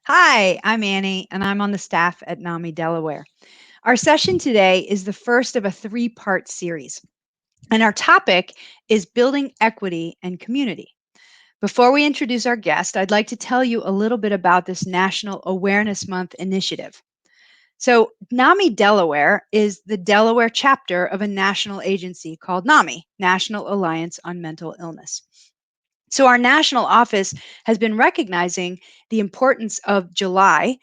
Hi, I'm Annie, and I'm on the staff at NAMI Delaware. Our session today is the first of a three-part series, and our topic is building equity and community. Before we introduce our guest, I'd like to tell you a little bit about this National Awareness Month initiative. So, NAMI Delaware is the Delaware chapter of a national agency called NAMI, National Alliance on Mental Illness. So, our national office has been recognizing the importance of July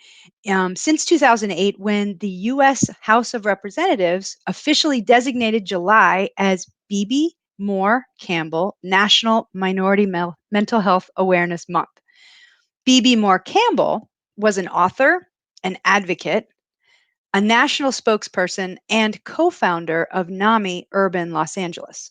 since 2008, when the U.S. House of Representatives officially designated July as Bebe Moore Campbell National Mental Health Awareness Month. Bebe Moore Campbell was an author, an advocate, a national spokesperson, and co founder of NAMI Urban Los Angeles.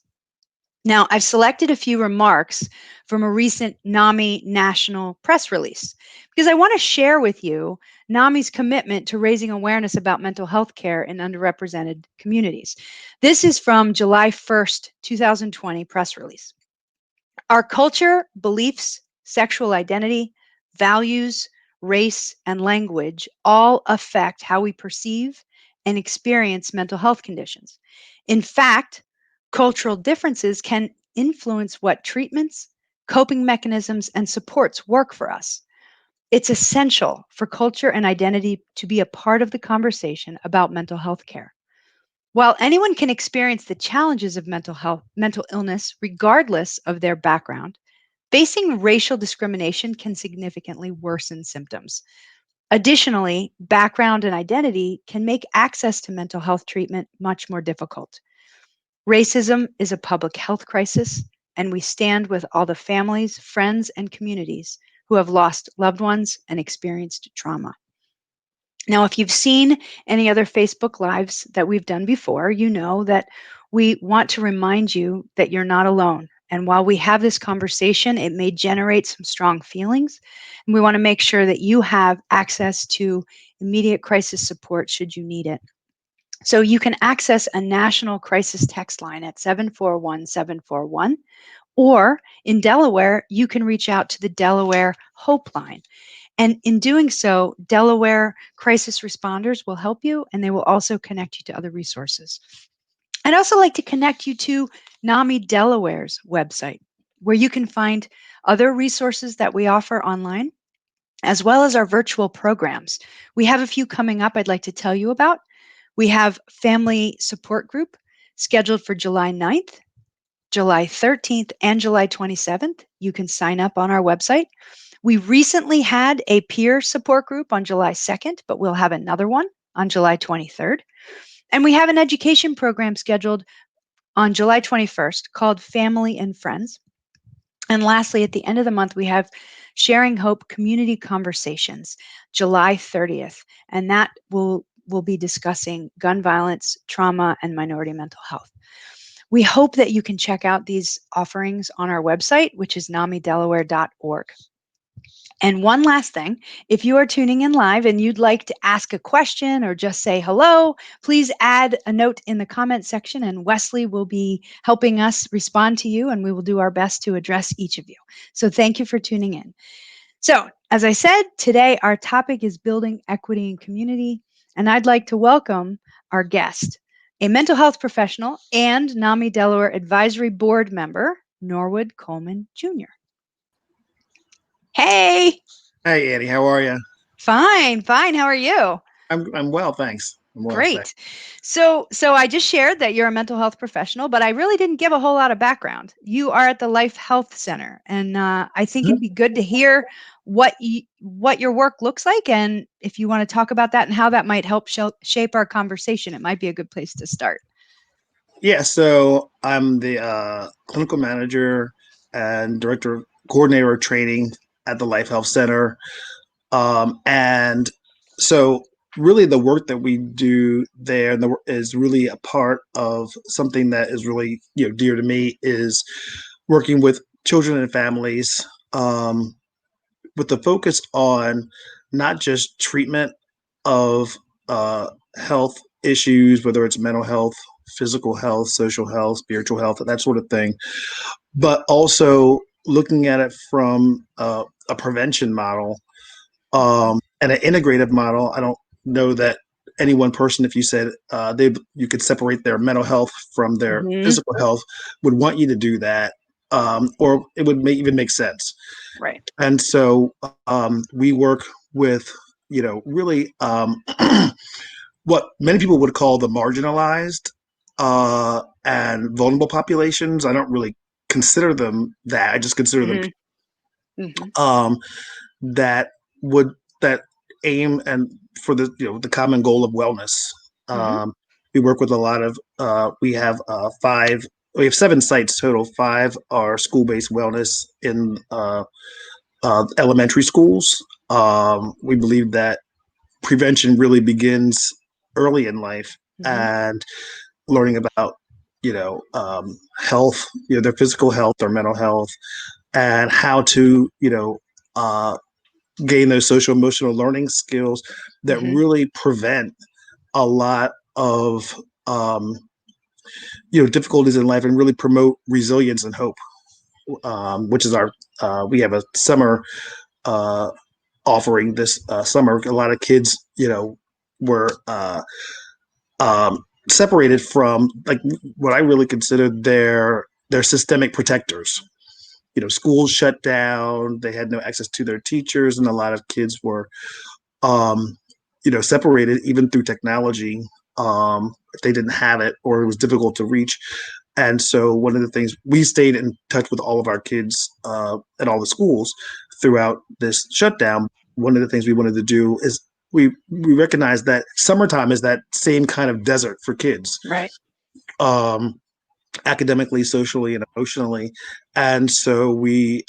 Now, I've selected a few remarks from a recent NAMI national press release because I want to share with you NAMI's commitment to raising awareness about mental health care in underrepresented communities. This is from July 1st, 2020 press release. Our culture, beliefs, sexual identity, values, race, and language all affect how we perceive and experience mental health conditions. In fact, cultural differences can influence what treatments, coping mechanisms, and supports work for us. It's essential for culture and identity to be a part of the conversation about mental health care. While anyone can experience the challenges of mental illness, regardless of their background, facing racial discrimination can significantly worsen symptoms. Additionally, background and identity can make access to mental health treatment much more difficult. Racism is a public health crisis, and we stand with all the families, friends, and communities who have lost loved ones and experienced trauma. Now, if you've seen any other Facebook Lives that we've done before, you know that we want to remind you that you're not alone. And while we have this conversation, it may generate some strong feelings. And we want to make sure that you have access to immediate crisis support should you need it. So you can access a national crisis text line at 741-741, or in Delaware, you can reach out to the Delaware Hope Line. And in doing so, Delaware crisis responders will help you, and they will also connect you to other resources. I'd also like to connect you to NAMI Delaware's website, where you can find other resources that we offer online, as well as our virtual programs. We have a few coming up I'd like to tell you about. We have Family Support Group scheduled for July 9th, July 13th, and July 27th. You can sign up on our website. We recently had a peer support group on July 2nd, but we'll have another one on July 23rd. And we have an education program scheduled on July 21st called Family and Friends. And lastly, at the end of the month, we have Sharing Hope Community Conversations, July 30th. And that will be discussing gun violence, trauma, and minority mental health. We hope that you can check out these offerings on our website, which is namidelaware.org. And one last thing, if you are tuning in live and you'd like to ask a question or just say hello, please add a note in the comment section, and Wesley will be helping us respond to you, and we will do our best to address each of you. So thank you for tuning in. So, as I said, today our topic is building equity and community, and I'd like to welcome our guest, a mental health professional and NAMI Delaware Advisory Board member, Norwood Coleman Jr. Hey. Hey, Eddie, how are you? Fine, fine. How are you? I'm well, thanks. I'm well, thanks. Great. So I just shared that you're a mental health professional, but I really didn't give a whole lot of background. You are at the Life Health Center, and I think it'd be good to hear what your work looks like, and if you want to talk about that and how that might help shape our conversation, it might be a good place to start. Yeah, so I'm the clinical manager and director, coordinator of training at the Life Health Center, and so really the work that we do there is really a part of something that is really dear to me, is working with children and families, with the focus on not just treatment of health issues, whether it's mental health, physical health, social health, spiritual health, that sort of thing, but also looking at it from a prevention model, And an integrative model, I don't know that any one person, if you said you could separate their mental health from their Hmm. physical health, would want you to do that, or it would even make sense. Right. And so we work with, really what many people would call the marginalized and vulnerable populations. I don't really consider them that. I just consider them Hmm. Hmm. um, that would that aim and for the common goal of wellness. Hmm. Um, we work with a lot of. We have five. We have 7 sites total. 5 are school-based wellness in elementary schools. We believe that prevention really begins early in life, Hmm. and learning about health, their physical health, their mental health, and how to uh, gain those social emotional learning skills that Hmm. really prevent a lot of difficulties in life and really promote resilience and hope. Which is our we have a summer uh, offering this summer. A lot of kids, were separated from like what I really consider their systemic protectors. Schools shut down. They had no access to their teachers, and a lot of kids were um, separated even through technology if they didn't have it or it was difficult to reach. And so one of the things we stayed in touch with all of our kids at all the schools throughout this shutdown. One of the things we wanted to do is we recognize that summertime is that same kind of desert for kids. Right. Um, Academically, socially, and emotionally. And so we're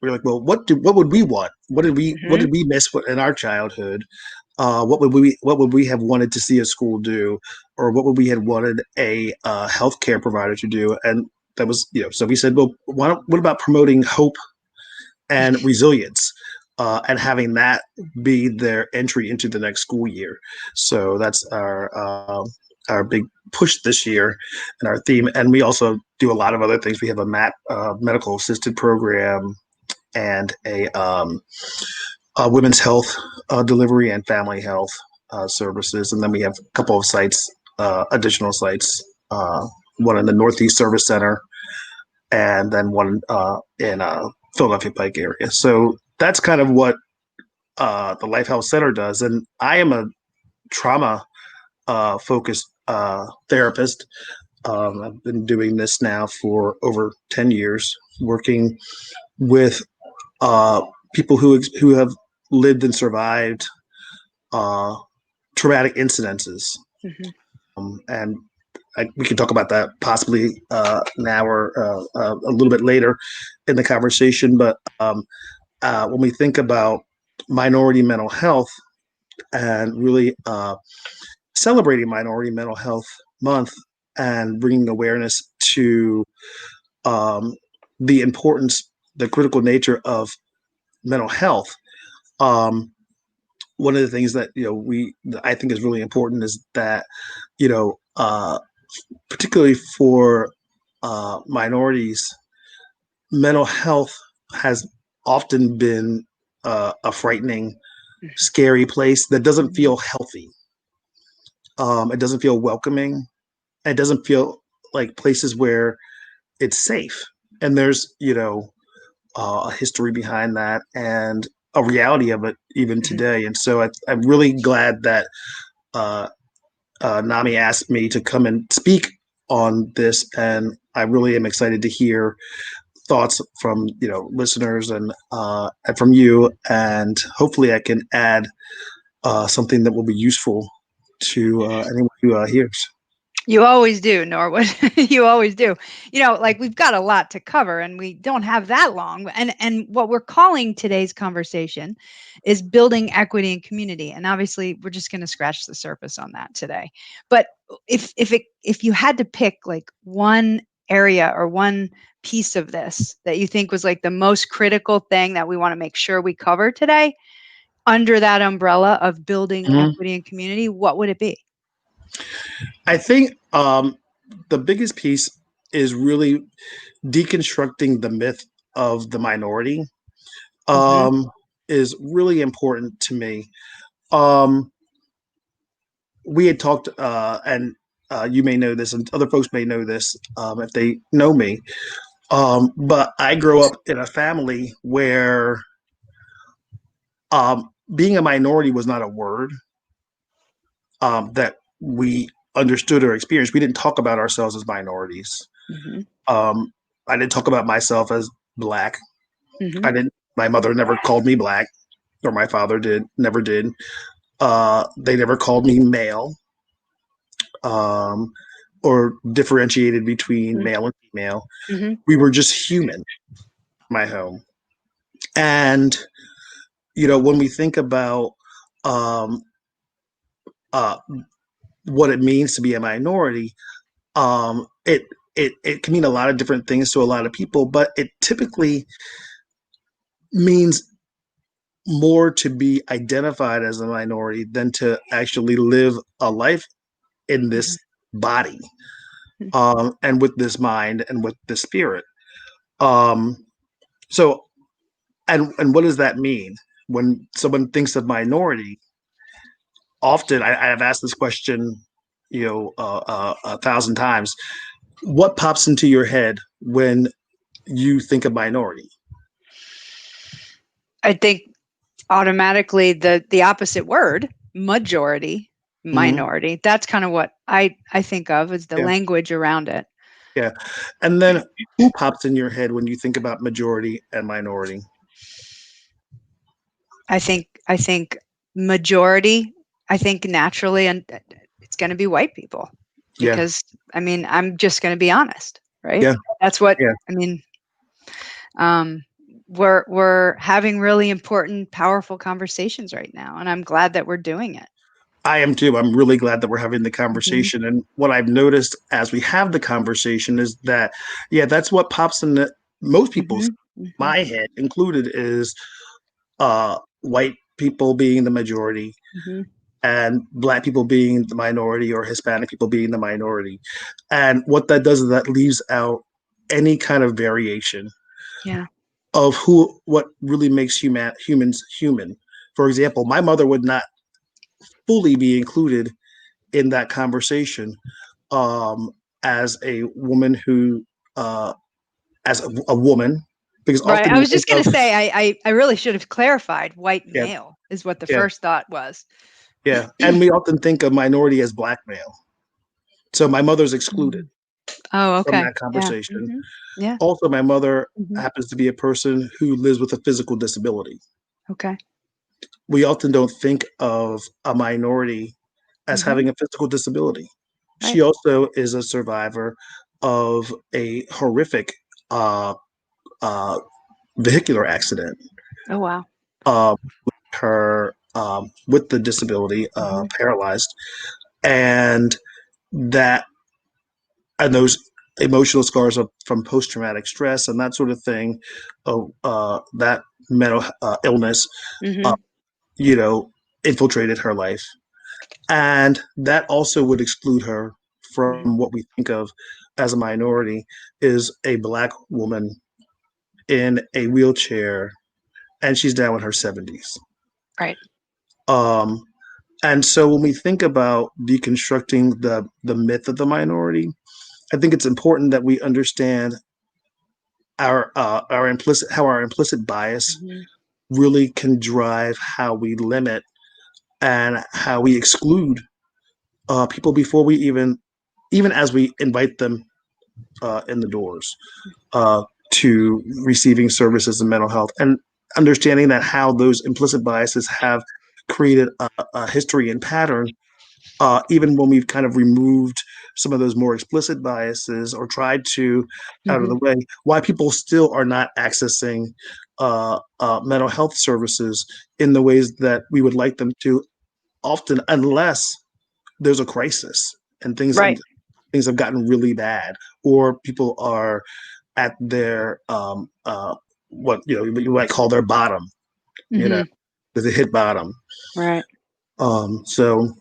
like, well, what would we want? What Hmm. did we miss in our childhood? What would we have wanted to see a school do, or what would we had wanted a healthcare provider to do? And that was so we said, well, what about promoting hope and resilience, and having that be their entry into the next school year. So that's our big push this year and our theme. And we also do a lot of other things. We have a medical assisted program and a women's health delivery and family health services. And then we have a couple of sites, additional sites, one in the Northeast Service Center and then one in Philadelphia Pike area. So that's kind of what the Life Health Center does. And I am a trauma focused therapist. I've been doing this now for over 10 years, working with people who have lived and survived uh, traumatic incidences. Hmm. And we can talk about that possibly now or a little bit later in the conversation. But when we think about minority mental health and really celebrating Minority Mental Health Month and bringing awareness to um, the importance, the critical nature of mental health. Um, One of the things that we I think is really important is that you know particularly for minorities, mental health has often been a frightening, scary place that doesn't Hmm. feel healthy. It doesn't feel welcoming. It doesn't feel like places where it's safe. And there's a history behind that and a reality of it even Hmm. today. And so I'm really glad that uh, NAMI asked me to come and speak on this, and I really am excited to hear thoughts from listeners and from you, and hopefully I can add something that will be useful to anyone who hears. You always do, Norwood. You always do. Like we've got a lot to cover and we don't have that long. And what we're calling today's conversation is building equity and community. And obviously we're just going to scratch the surface on that today. But if you had to pick like one area or one piece of this that you think was like the most critical thing that we want to make sure we cover today under that umbrella of building Mhm. equity and community, what would it be? I think the biggest piece is really deconstructing the myth of the minority. Mhm. Um, is really important to me. Um, we had talked, and you may know this, and other folks may know this if they know me. But I grew up in a family where being a minority was not a word that we understood or experienced. We didn't talk about ourselves as minorities. Mm-hmm. Um, I didn't talk about myself as black. Mm-hmm. I didn't. My mother never called me black, or my father did. Never did. They never called me male, um, or differentiated between male and female. Mm-hmm. We were just human. In my home, and when we think about um, uh, what it means to be a minority, it can mean a lot of different things to a lot of people, but it typically means more to be identified as a minority than to actually live a life in this body, Mm-hmm. and with this mind and with this spirit. Um, so, and what does that mean when someone thinks of minority? Often, I have asked this question, 1,000 times. What pops into your head when you think of minority? I think automatically the opposite word, majority, Hmm. minority. That's kind of what I think of as the Yeah, language around it. yeah. And then who pops in your head when you think about majority and minority? I think majority, I think naturally, and it's going to be white people Yeah, because I mean, I'm just going to be honest, right? yeah, That's what yeah. I mean. Um, we're having really important, powerful conversations right now, and I'm glad that we're doing it. I am too. I'm really glad that we're having the Hmm. conversation. And what I've noticed as we have the conversation is that, yeah, that's what pops in most Hmm. people's, Hmm. my head included, is white people being the majority Hmm. and black people being the minority or Hispanic people being the minority. And what that does is that leaves out any kind of variation Yeah. of what really makes humans human. For example, my mother would not fully be included in that conversation, um, as a woman who, as a woman, because Right. often I we was think just going of, to say, I really should have clarified white yeah, male is what the yeah, first thought was. yeah, and we often think of minority as black male. So my mother's excluded Mhm. Oh, from okay. that Yeah. conversation. Hmm. Yeah. Also, my mother Hmm. happens to be a person who lives with a physical disability. Okay. We often don't think of a minority as Hmm. having a physical disability. She Right. also is a survivor of a horrific uh, uh, vehicular accident. Oh, wow. Uh, her with the disability, Hmm. paralyzed, and that and those emotional scars from post traumatic stress and that sort of thing, that mental illness, uh, Hmm. you know, infiltrated her life, and that also would exclude her Hmm. from what we think of as a minority, is a black woman in a wheelchair, and she's now in her 70s. Right. Um, and so when we think about deconstructing the myth of the minority, I think it's important that we understand our implicit bias Hmm. really can drive how we limit and how we exclude people before we even as we invite them in the doors uh, to receiving services in mental health, and understanding that how those implicit biases have created a history and pattern, even when we've kind of removed some of those more explicit biases or tried to out of Hmm. the way, why people still are not accessing mental health services in the ways that we would like them to, often unless there's a crisis and Right. things have gotten really bad, or people are at their what you might call their bottom, you know, Hmm. because they hit bottom. Right. So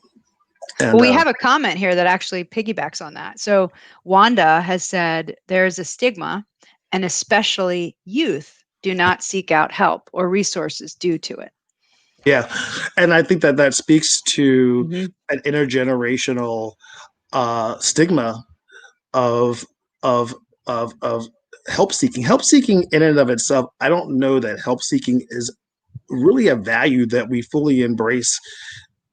Well, and we have a comment here that actually piggybacks on that. So Wanda has said there's a stigma, and especially youth do not seek out help or resources due to it. Yeah, and I think that that speaks to Hmm. an intergenerational stigma of of of help seeking. Help seeking in and of itself, I don't know that help seeking is really a value that we fully embrace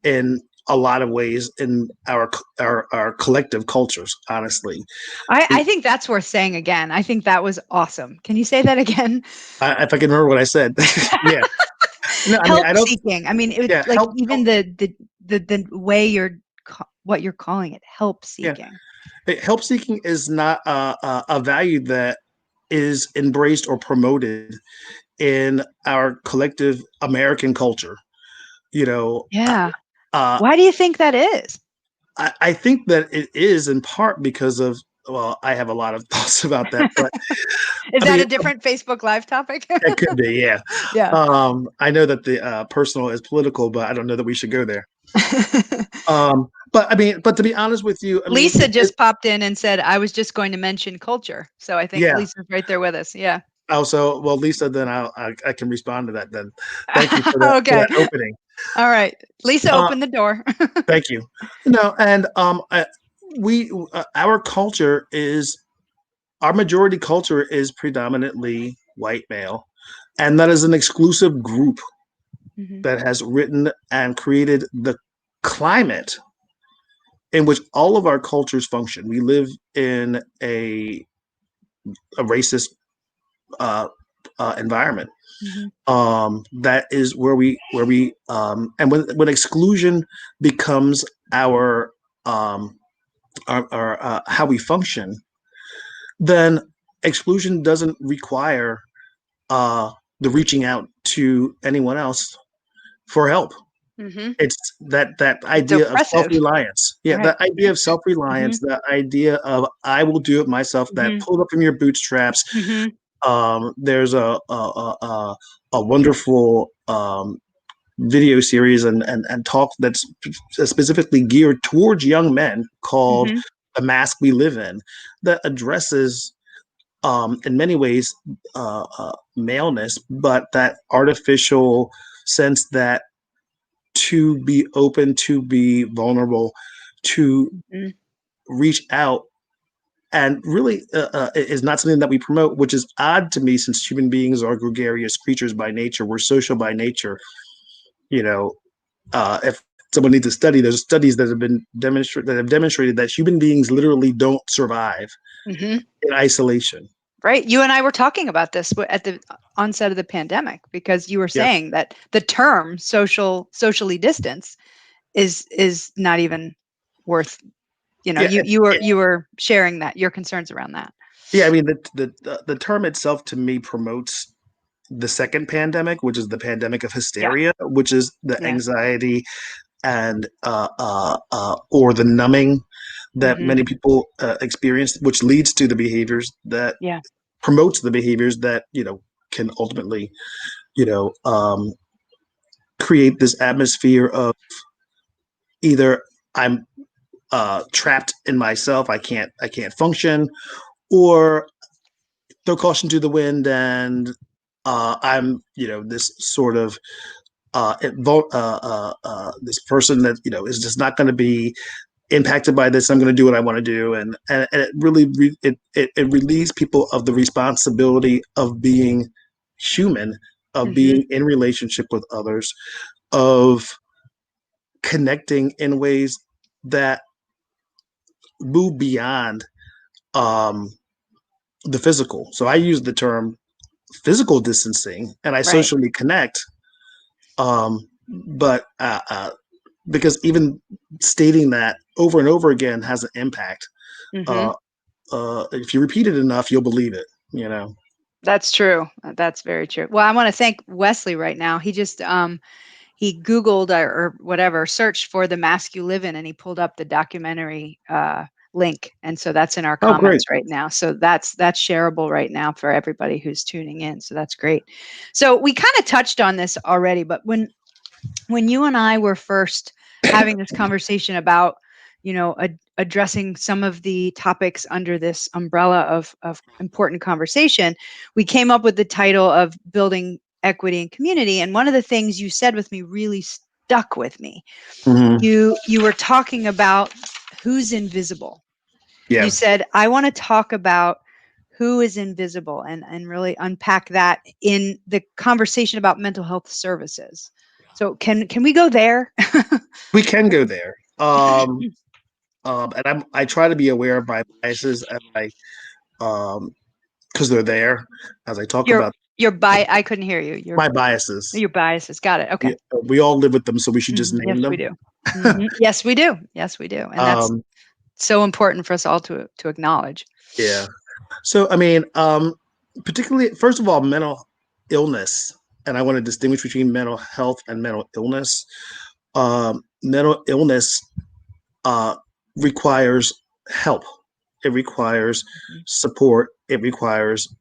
in a lot of ways in our collective cultures. Honestly, I think that's worth saying again. I think that was awesome. Can you say that again? if I can remember what I said, yeah. No, I mean Help I don't. seeking. I mean, Yeah, like even the way what you're calling it, help yeah. seeking. Help seeking is not a value that is embraced or promoted in our collective American culture. You know, Yeah. uh, Why do you think that is? I think that it is in part because of, well, I have a lot of thoughts about that, but Is I that mean, a different Facebook Live topic? it could be, yeah. Yeah. I know that the personal is political, but I don't know that we should go there. But I mean, but to be honest with you, I mean, Lisa just popped in and said, I was just going to mention culture. So I think yeah. Lisa's right there with us. Yeah. Also, well, Lisa, then I can respond to that. Then, thank you for Okay. that opening. All right. Lisa, Uh, open the door. Thank you. No, and we our culture is our majority culture is predominantly white male, and that is an exclusive group Mhm. that has written and created the climate in which all of our cultures function. We live in a racist uh, environment. Mhm. That is and when exclusion becomes um, our how we function, then exclusion doesn't require uh, the reaching out to anyone else for help. Mhm. It's that It's idea of oppressive. self-reliance. Yeah, Right. that idea of self-reliance, Mhm. that idea of I will do it myself, that Mhm. pull up from your bootstraps. Mhm. There's a wonderful video series and talk that's specifically geared towards young men called Mhm. The Mask We Live In, that addresses in many ways maleness, but that artificial sense that to be open, to be vulnerable, to Mhm. reach out, and really is not something that we promote, which is odd to me since human beings are gregarious creatures by nature. We're social by nature. You know, if someone needs a study, there's studies that have demonstrated that human beings literally don't survive Mhm. in isolation. Right. You and I were talking about this at the onset of the pandemic because you were Yeah, saying that the term socially distance is not even worth, yeah, you were sharing that your concerns around that. yeah. I mean, the term itself to me promotes the second pandemic, which is the pandemic of Yeah. hysteria, which is the Yeah. anxiety and or the numbing that Mhm. many people experience, which leads to the behaviors that Yeah. promotes the behaviors that can ultimately you know um, create this atmosphere of either I'm trapped in myself, I can't function, or throw caution to the wind and I'm this sort of this person that is just not going to be impacted by this. I'm going to do what I want to do, and it really it relieves people of the responsibility of being human, of Mhm. being in relationship with others, of connecting in ways that move beyond um, the physical. So I use the term physical distancing, and I Right. socially connect. But because even stating that over and over again has an impact. Uh, Mhm. if you repeat it enough, you'll believe it. You know. That's true. That's very true. Well, I want to thank Wesley right now. He just he Googled or whatever, searched for the mask you live in, and he pulled up the documentary link. And so that's in our Oh, great. comments right now. So that's shareable right now for everybody who's tuning in. So that's great. So we kind of touched on this already, but when you and I were first having this conversation about, addressing some of the topics under this umbrella of important conversation, we came up with the title of Building Equity and Community. And one of the things you said with me really stuck with me. Mm-hmm. You were talking about who's invisible. Yeah. You said, I want to talk about who is invisible and really unpack that in the conversation about mental health services. So can we go there? We can go there. And I try to be aware of my biases as because they're there as I talk about I couldn't hear you. my biases. Your biases. Got it. Okay. We all live with them, so we should just name Yes, them. we do. Yes, we do. Yes, we do. And that's so important for us all to acknowledge. Yeah. So, I mean, particularly, first of all, mental illness, and I want to distinguish between mental health and mental illness. Mental illness requires help. It requires support. It requires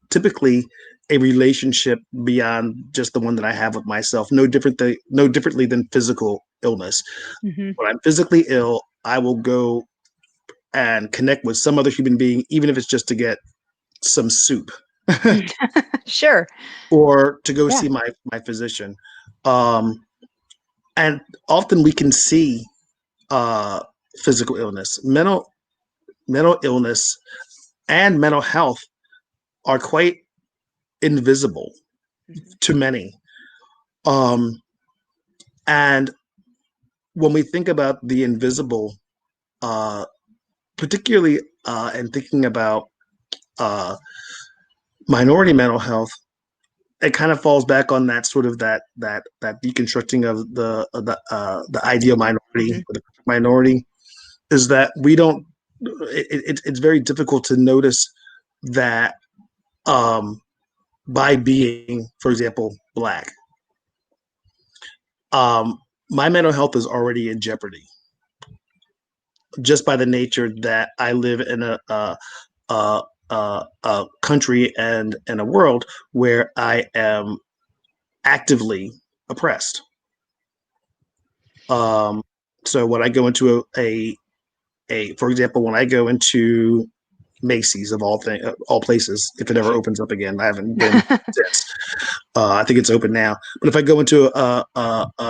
typically a relationship beyond just the one that I have with myself. No differently than physical illness. When I'm physically ill, I will go and connect with some other human being, even if it's just to get some soup. Sure. Or to go see my physician. And often we can see physical illness, mental illness, and mental health are quite invisible to many. And when we think about the invisible, particularly in thinking about minority mental health, it kind of falls back on that sort of that deconstructing of the ideal minority, or the minority, is that we don't. It's very difficult to notice that by being, for example, Black, my mental health is already in jeopardy just by the nature that I live in a country and in a world where I am actively oppressed. So when I go into for example, when I go into Macy's of all places, if it ever opens up again, I haven't been since. I think it's open now. But if I go into a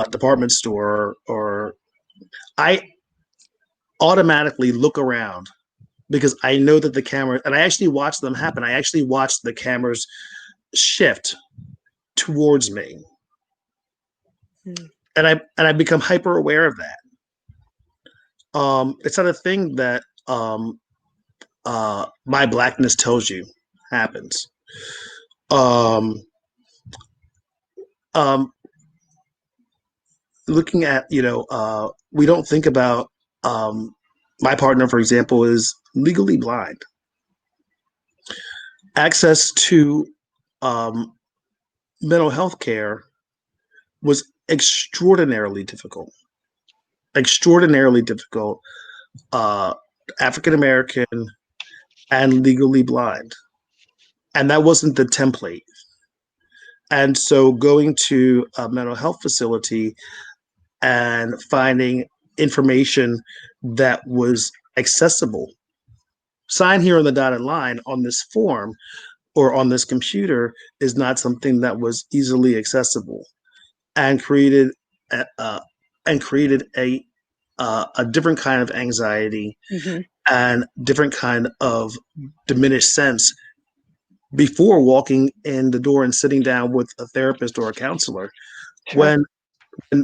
department store, or I automatically look around because I know that the camera, and I actually watch them happen. I actually watch the cameras shift towards me, and I become hyper aware of that. It's not a thing that my Blackness tells you happens. Looking at, we don't think about, my partner, for example, is legally blind. Access to mental health care was extraordinarily difficult. Extraordinarily difficult. African American and legally blind. And that wasn't the template. And so going to a mental health facility and finding information that was accessible, sign here on the dotted line on this form or on this computer, is not something that was easily accessible, and created a different kind of anxiety and different kind of diminished sense before walking in the door and sitting down with a therapist or a counselor. Sure.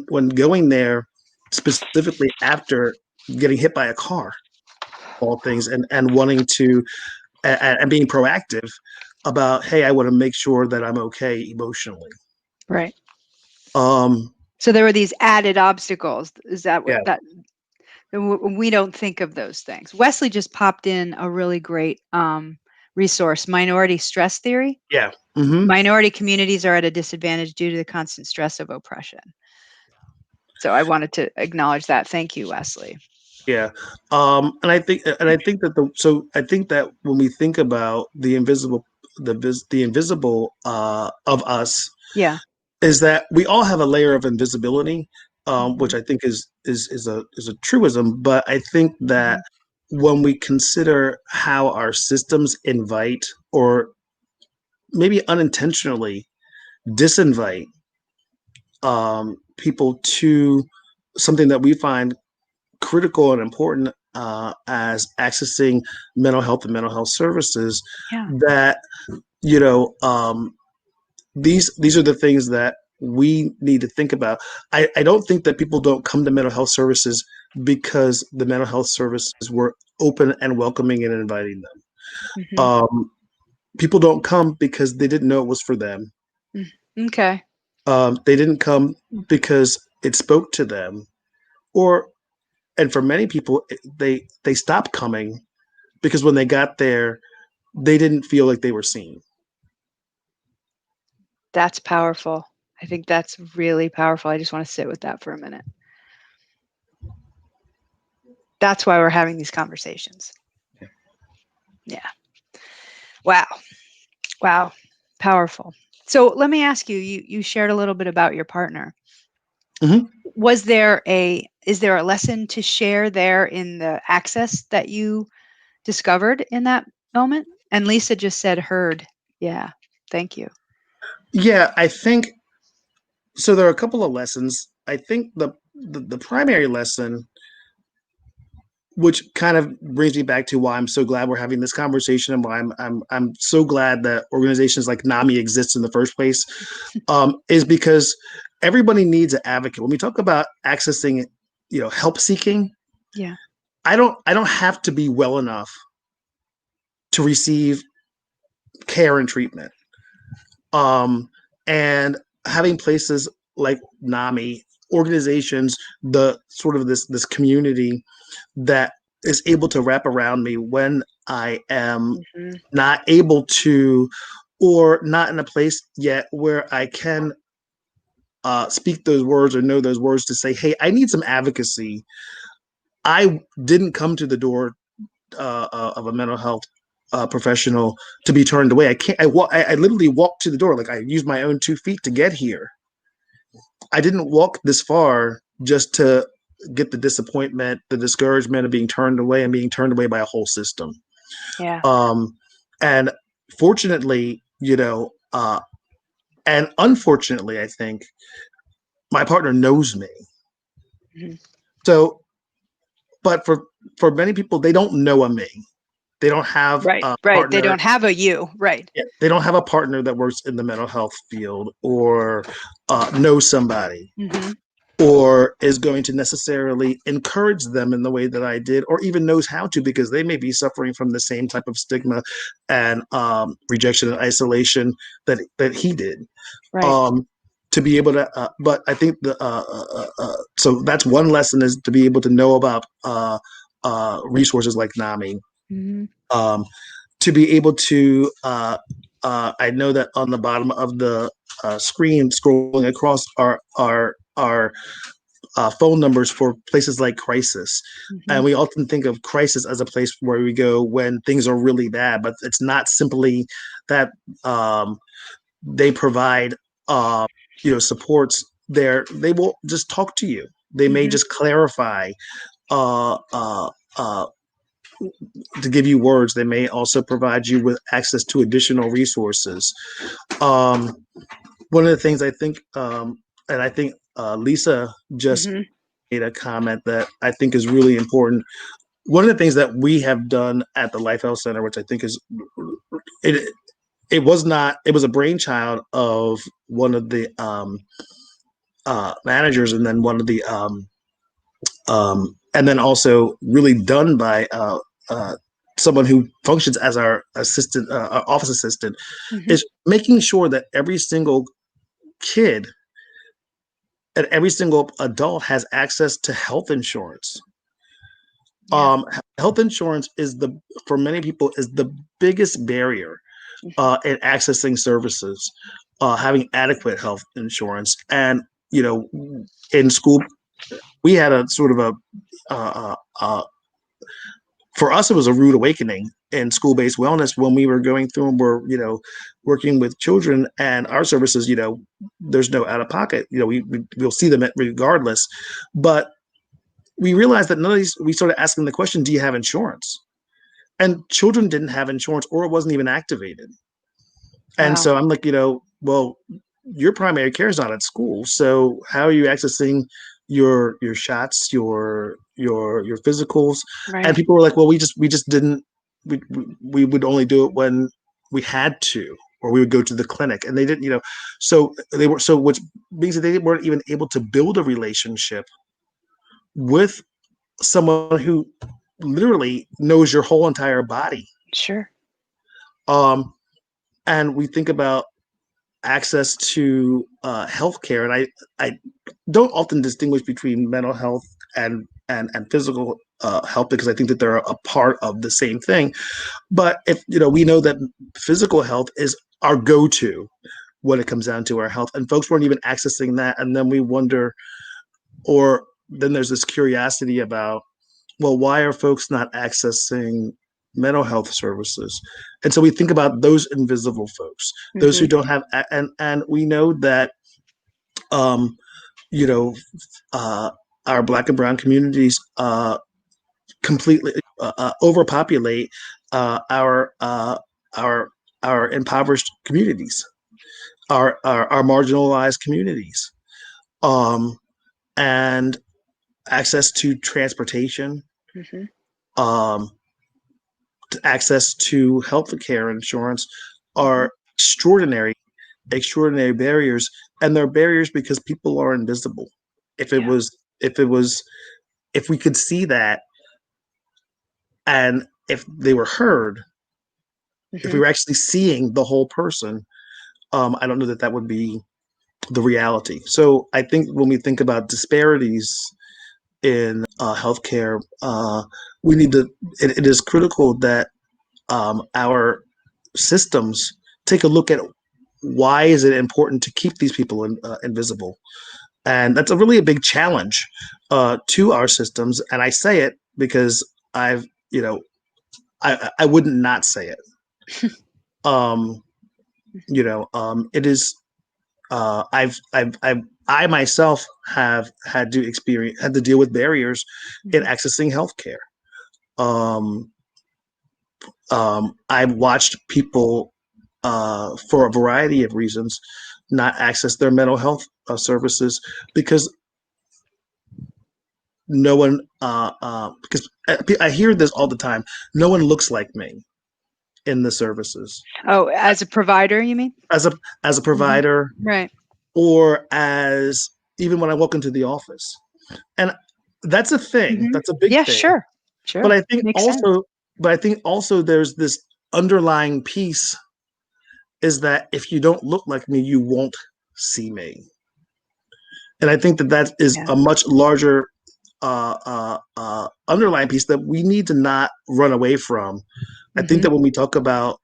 When going there, specifically after getting hit by a car, all things, and wanting to and being proactive about, hey, I want to make sure that I'm okay emotionally. Right. So there were these added obstacles. Is that what that? We don't think of those things. Wesley just popped in a really great resource, Minority Stress Theory. Yeah. Minority communities are at a disadvantage due to the constant stress of oppression. So I wanted to acknowledge that. Thank you, Wesley. Yeah. And I think that when we think about the invisible, the invisible of us, yeah, is that we all have a layer of invisibility, which Mhm. I think is a truism. But I think that Mhm. when we consider how our systems invite or maybe unintentionally disinvite people to something that we find critical and important as accessing mental health and mental health services, Yeah. that you know these are the things that we need to think about. I don't think that people don't come to mental health services because the mental health services were open and welcoming and inviting them. Mhm. People don't come because they didn't know it was for them. Mm. Okay. They didn't come because it spoke to them, or and for many people, they stopped coming because when they got there, they didn't feel like they were seen. That's powerful. I think that's really powerful. I just want to sit with that for a minute. That's why we're having these conversations. Yeah. Wow. Wow. Powerful. So let me ask you, you shared a little bit about your partner. Mhm. Is there a lesson to share there in the access that you discovered in that moment? And Lisa just said heard. Yeah. Thank you. Yeah, I think so. There are a couple of lessons. I think the primary lesson, which kind of brings me back to why I'm so glad we're having this conversation and why I'm so glad that organizations like NAMI exist in the first place, is because everybody needs an advocate. When we talk about accessing, help seeking, Yeah. I don't have to be well enough to receive care and treatment. And having places like NAMI, organizations, the sort of this community that is able to wrap around me when I am Mhm. not able to, or not in a place yet where I can speak those words or know those words to say, hey, I need some advocacy. I didn't come to the door of a mental health professional to be turned away. I can't. I literally walked to the door. Like I used my own 2 feet to get here. I didn't walk this far just to get the disappointment, the discouragement of being turned away and being turned away by a whole system. Yeah. Um, and fortunately, and unfortunately, I think my partner knows me. Mhm. So, but for many people, they don't know a me. They don't have Right. a Right. They partner. don't have a you. Right. Yeah, they don't have a partner that works in the mental health field, or knows somebody, Mhm. or is going to necessarily encourage them in the way that I did, or even knows how to, because they may be suffering from the same type of stigma and rejection and isolation that he did. Right. Um, to be able to, but I think so that's one lesson, is to be able to know about resources like NAMI. Mhm. Um, to be able to, I know that on the bottom of the screen, scrolling across our phone numbers for places like crisis. And Mhm. we often think of crisis as a place where we go when things are really bad, but it's not simply that. They provide, supports there. They will just talk to you. They may Mhm. just clarify, uh, uh, uh, to give you words. They may also provide you with access to additional resources. Um, One of the things I think, and I think Lisa just Mhm. made a comment that I think is really important. One of the things that we have done at the Life Health Center, which I think is, it, it was not, it was a brainchild of one of the managers, and then one of the and then also really done by someone who functions as our assistant, our office assistant, Mhm. is making sure that every single kid and every single adult has access to health insurance. Yeah. Health insurance is for many people, is the biggest barrier Mhm. in accessing services, having adequate health insurance. And, in school, we had a sort of uh, uh, for us, it was a rude awakening in school-based wellness when we were going through and were, working with children and our services, there's no out of pocket. We'll see them regardless. But we realized that none of these, we started asking the question, do you have insurance? And children didn't have insurance, or it wasn't even activated. And Wow. so I'm like, well, your primary care is not at school. So how are you accessing your shots, your physicals? And Right. people were like, well, we just didn't, we would only do it when we had to, or we would go to the clinic, and they didn't, so they were, so which means that they weren't even able to build a relationship with someone who literally knows your whole entire body. Sure. Um, and we think about access to healthcare, and I don't often distinguish between mental health and physical health, because I think that they're a part of the same thing. But if we know that physical health is our go-to when it comes down to our health, and folks weren't even accessing that, and then we wonder, or then there's this curiosity about, well, why are folks not accessing mental health services? And so we think about those invisible folks, those Hmm. who don't have, and we know that, um, you know, our Black and Brown communities completely overpopulate our our impoverished communities, our marginalized communities, um, and access to transportation, Hmm. um, access to health care insurance Hmm. are extraordinary barriers, and they're barriers because people are invisible. If it Yeah. was, if it was, if we could see that, and if they were heard, if we Hmm. were actually seeing the whole person, I don't know that that would be the reality. So I think when we think about disparities in healthcare, we need to. It is critical that our systems take a look at why is it important to keep these people invisible, and that's a really a big challenge to our systems. And I say it because I've I wouldn't not say it. Um, it is. I myself have had to deal with barriers in Hmm. accessing healthcare. Um, I've watched people, for a variety of reasons, not access their mental health services because no one, because I hear this all the time. No one looks like me in the services Oh, as a provider, you mean? as a Hmm. provider, Right. or as even when I walk into the office, and that's a thing. Hmm. That's a big Yeah, thing. sure. But Sure. I think Makes sense. also, there's this underlying piece, is that if you don't look like me, you won't see me. And I think that that is Yeah. a much larger underlying piece that we need to not run away from. I think Hmm. that when we talk about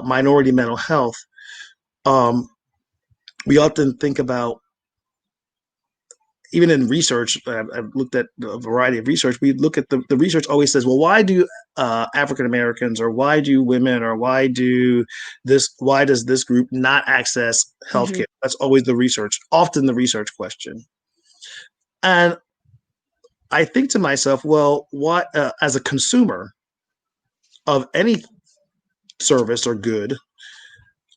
minority mental health, um, we often think about, even in research, I've looked at a variety of research. We look at the research always says, well, why do African Americans, or why do women, or why does this group not access Hmm. healthcare? That's always often the research question. And I think to myself, well, what, as a consumer of any service or good,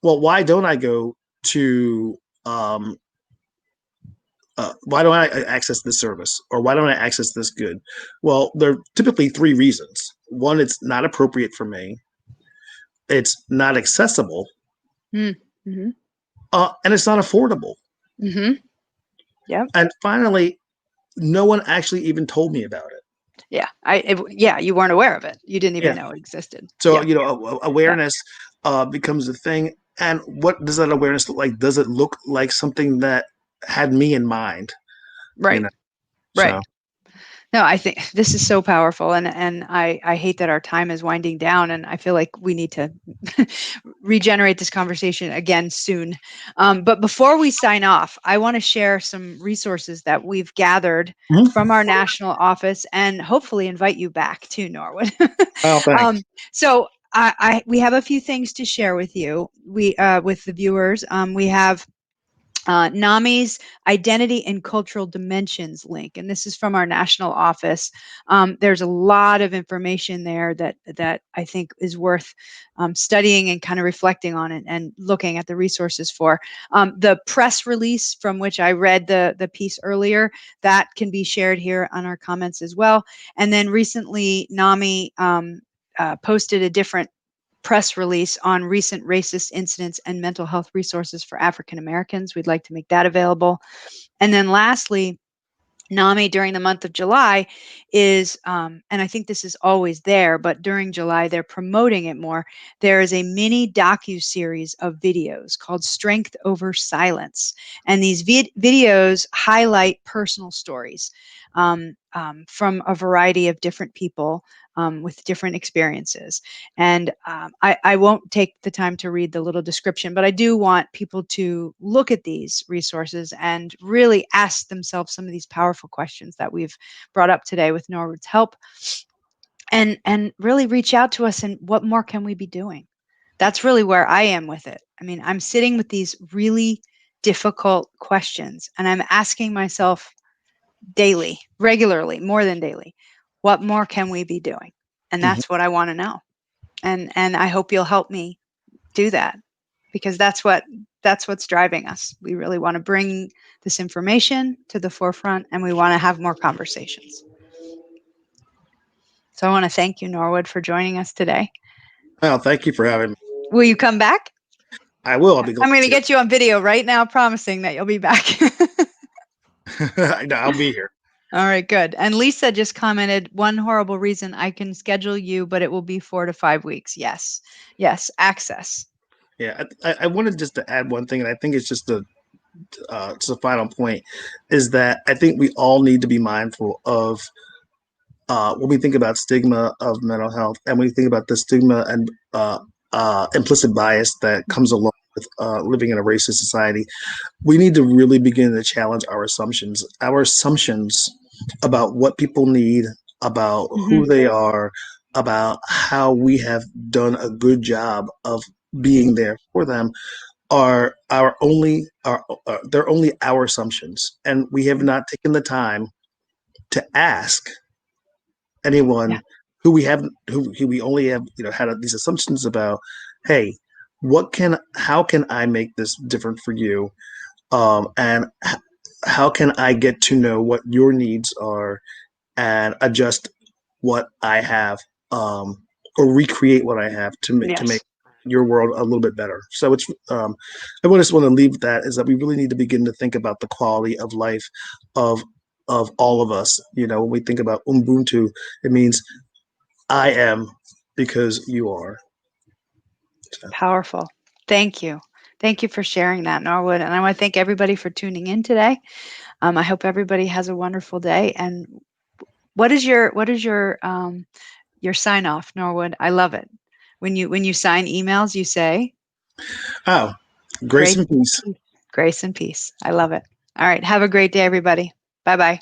well, why don't I go to, um, why don't I access this service, or why don't I access this good? Well, there are typically three reasons. One, it's not appropriate for me. It's not accessible, Mm-hmm. and it's not affordable. Hmm. Yep. And finally, no one actually even told me about it. Yeah. Yeah, you weren't aware of it. You didn't even Yeah. know it existed. So, Yeah. Yeah. awareness becomes a thing. And what does that awareness look like? Does it look like something that had me in mind? You Right. know. Right. So. No, I think this is so powerful, and I hate that our time is winding down, and I feel like we need to regenerate this conversation again soon. But before we sign off, I want to share some resources that we've gathered Mhm. from our national office, and hopefully invite you back to Norwood. Oh, um, thanks. so we have a few things to share with you. With the viewers, we have NAMI's Identity and Cultural Dimensions link, and this is from our national office. There's a lot of information there that I think is worth studying and kind of reflecting on and looking at the resources for. The press release from which I read the piece earlier, that can be shared here on our comments as well. And then recently, NAMI posted a different press release on recent racist incidents and mental health resources for African Americans. We'd like to make that available. And then lastly, NAMI during the month of July is, and I think this is always there, but during July they're promoting it more. There is a mini docu-series of videos called Strength Over Silence. And these videos highlight personal stories from a variety of different people with different experiences. And I won't take the time to read the little description, but I do want people to look at these resources and really ask themselves some of these powerful questions that we've brought up today with Norwood's help, and really reach out to us and what more can we be doing? That's really where I am with it. I mean, I'm sitting with these really difficult questions and I'm asking myself daily, regularly, more than daily, what more can we be doing? And Mhm. that's what I want to know. And I hope you'll help me do that, because that's what's driving us. We really want to bring this information to the forefront and we want to have more conversations. So I want to thank you, Norwood, for joining us today. Well, thank you for having me. Will you come back? I will. I'll be glad I'm going to to. get you on video right now, promising that you'll be back. I'll be here. All right, good. And Lisa just commented, one horrible reason I can schedule you, but it will be 4 to 5 weeks. Yes. Yes. Access. Yeah, I wanted just to add one thing, and I think it's just a final point, is that I think we all need to be mindful of when we think about stigma of mental health, and when we think about the stigma and implicit bias that comes along with living in a racist society, we need to really begin to challenge our assumptions. Our assumptions about what people need, about Mm-hmm. who they are, about how we have done a good job of being there for them are our only they're only our assumptions, and we have not taken the time to ask Yeah. anyone who we only have had these assumptions about. Hey, how can I make this different for you, and how can I get to know what your needs are and adjust what I have, or recreate what I have to make Yes. your world a little bit better. So it's I just want to leave that is that we really need to begin to think about the quality of life of all of us. When we think about Ubuntu, it means I am because you are. So, Powerful. Thank you. Thank you for sharing that, Norwood. And I want to thank everybody for tuning in today. I hope everybody has a wonderful day. And what is your sign off, Norwood? I love it. When you sign emails, you say oh, grace grace and and peace. peace. Grace and peace. I love it. All right. Have a great day, everybody. Bye bye.